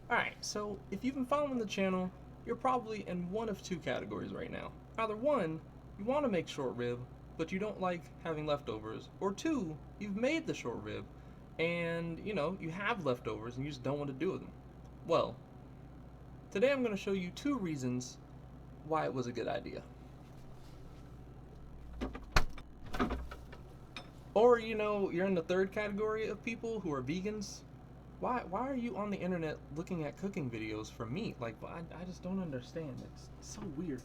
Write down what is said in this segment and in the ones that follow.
Alright, so if you've been following the channel, you're probably in one of two categories right now. Either one, you want to make short rib, but you don't like having leftovers, or two, you've made the short rib, and you have leftovers and you just don't want to do with them. Well, today I'm going to show you two reasons why it was a good idea. Or, you're in the third category of people who are vegans. Why are you on the internet looking at cooking videos for meat? Like, I just don't understand. It's so weird.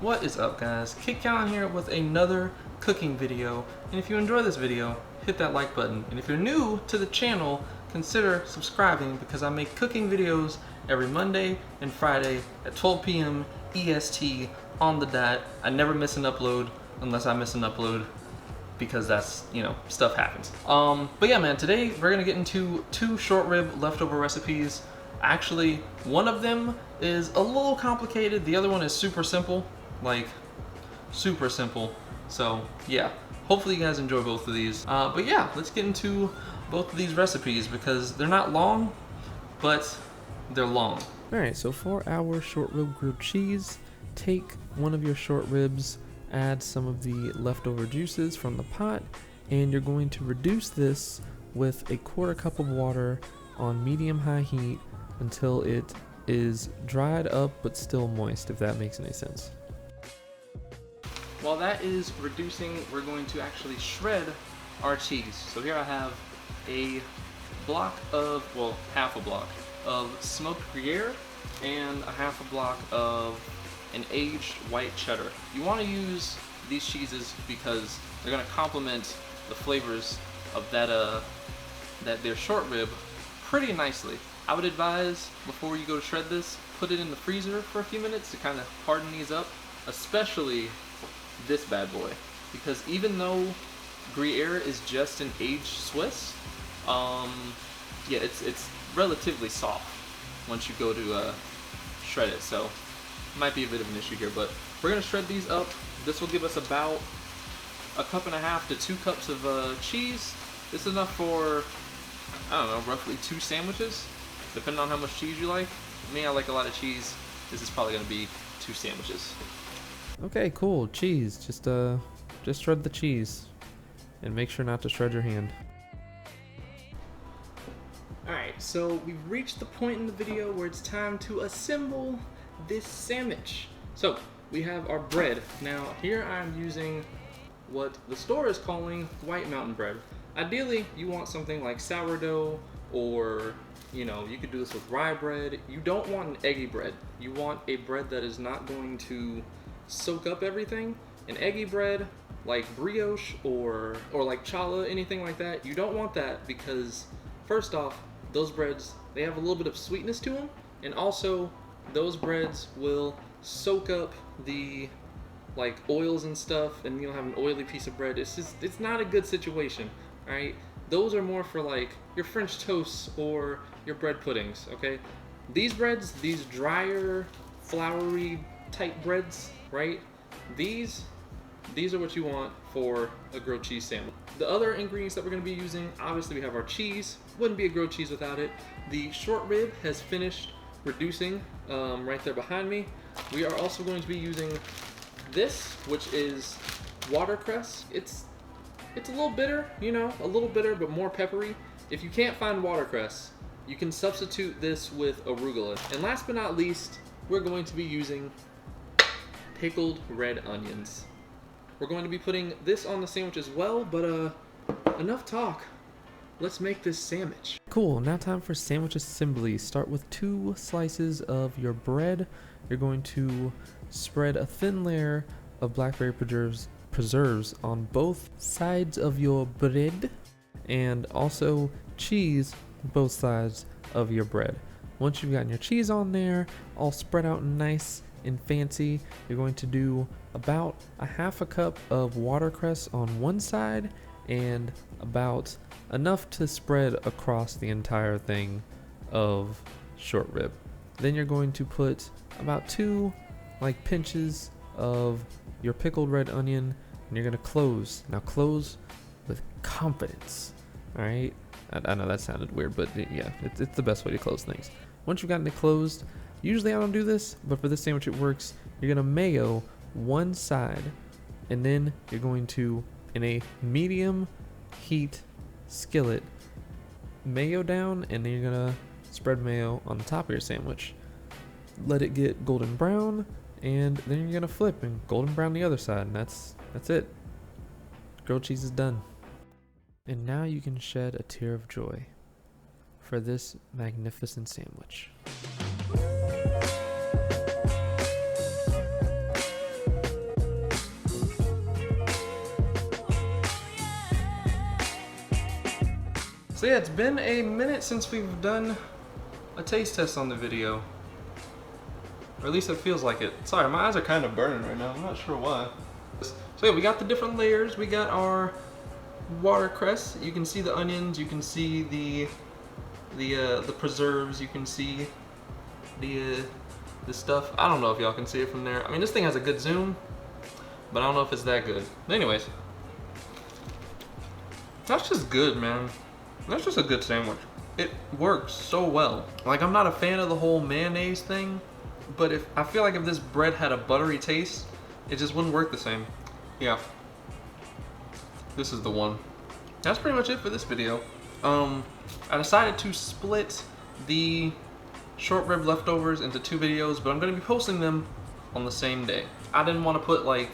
What is up, guys? Calin here with another cooking video, and if you enjoy this video, hit that like button, and if you're new to the channel, consider subscribing because I make cooking videos every Monday and Friday at 12 p.m. EST on the dot. I never miss an upload unless I miss an upload because that's, stuff happens. But yeah, man, today we're gonna get into two short rib leftover recipes. Actually, one of them is a little complicated, the other one is super simple. Like, super simple. So yeah, hopefully you guys enjoy both of these. But yeah, let's get into both of these recipes because they're not long, but they're long. Alright, so for our short rib grilled cheese, take one of your short ribs, add some of the leftover juices from the pot, and you're going to reduce this with a 1/4 cup of water on medium-high heat until it is dried up but still moist, if that makes any sense. While that is reducing, we're going to actually shred our cheese. So here I have a block of, well, half a block of smoked Gruyere and a half a block of an aged white cheddar. You want to use these cheeses because they're going to complement the flavors of their short rib pretty nicely. I would advise, before you go to shred this, put it in the freezer for a few minutes to kind of harden these up, especially this bad boy, because even though Gruyere is just an aged Swiss, yeah, it's relatively soft once you go to shred it, so it might be a bit of an issue here, but we're gonna shred these up. This will give us about 1.5 cups to 2 cups of cheese. This is enough for, I don't know, roughly 2 sandwiches, depending on how much cheese you like. Me, I like a lot of cheese. This is probably gonna be 2 sandwiches. Okay, cool. Cheese. Just shred the cheese, and make sure not to shred your hand. Alright, so we've reached the point in the video where it's time to assemble this sandwich. So we have our bread. Now here I'm using what the store is calling white mountain bread. Ideally, you want something like sourdough, or you could do this with rye bread. You don't want an eggy bread. You want a bread that is not going to soak up everything. An eggy bread like brioche or like challah, anything like that, you don't want that because first off, those breads, they have a little bit of sweetness to them, and also those breads will soak up the oils and stuff, and you'll have an oily piece of bread. It's not a good situation. All right, those are more for like your French toasts or your bread puddings. Okay, these breads, these drier, floury type breads, right? These are what you want for a grilled cheese sandwich. The other ingredients that we're going to be using, obviously we have our cheese. Wouldn't be a grilled cheese without it. The short rib has finished reducing right there behind me. We are also going to be using this, which is WaterCress. It's a little bitter, a little bitter, but more peppery. If you can't find WaterCress, you can substitute this with arugula. And last but not least, we're going to be using pickled red onions. We're going to be putting this on the sandwich as well, but enough talk. Let's make this sandwich. Cool, now time for sandwich assembly. Start with 2 slices of your bread. You're going to spread a thin layer of Blackberry Preserves on both sides of your bread, and also cheese both sides of your bread. Once you've gotten your cheese on there, all spread out nice and fancy, you're going to do about a 1/2 cup of WaterCress on one side and about enough to spread across the entire thing of short rib. Then you're going to put about 2 like pinches of your pickled red onion, and you're gonna close. Now close with confidence. All right. I know that sounded weird, but yeah, it's the best way to close things. Once you've gotten it closed, usually I don't do this, but for this sandwich it works. You're gonna mayo one side, and then you're going to, in a medium heat skillet, mayo down, and then you're gonna spread mayo on the top of your sandwich. Let it get golden brown, and then you're gonna flip and golden brown the other side, and that's it. Grilled cheese is done. And now you can shed a tear of joy for this magnificent sandwich. So yeah, it's been a minute since we've done a taste test on the video. Or at least it feels like it. Sorry, my eyes are kind of burning right now. I'm not sure why. So yeah, we got the different layers. We got our WaterCress. You can see the onions. You can see the preserves. You can see the stuff. I don't know if y'all can see it from there. I mean, this thing has a good zoom, but I don't know if it's that good. But anyways, that's just good, man. That's just a good sandwich. It works so well. Like, I'm not a fan of the whole mayonnaise thing, but I feel like if this bread had a buttery taste, it just wouldn't work the same. Yeah. This is the one. That's pretty much it for this video. I decided to split the short rib leftovers into 2 videos, but I'm gonna be posting them on the same day. I didn't want to put like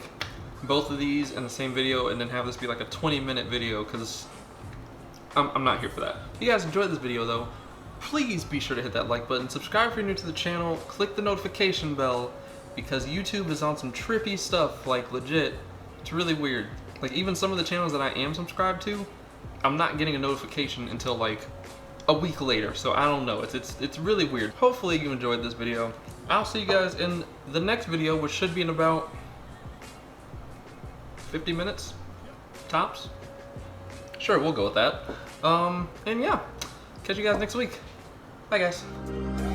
both of these in the same video and then have this be like a 20-minute video, because I'm not here for that. If you guys enjoyed this video though, please be sure to hit that like button, subscribe if you're new to the channel, click the notification bell, because YouTube is on some trippy stuff, like legit. It's really weird. Like, even some of the channels that I am subscribed to, I'm not getting a notification until like a week later, so I don't know. It's really weird. Hopefully you enjoyed this video. I'll see you guys in the next video, which should be in about 50 minutes, tops. Sure, we'll go with that. And yeah, catch you guys next week. Bye guys.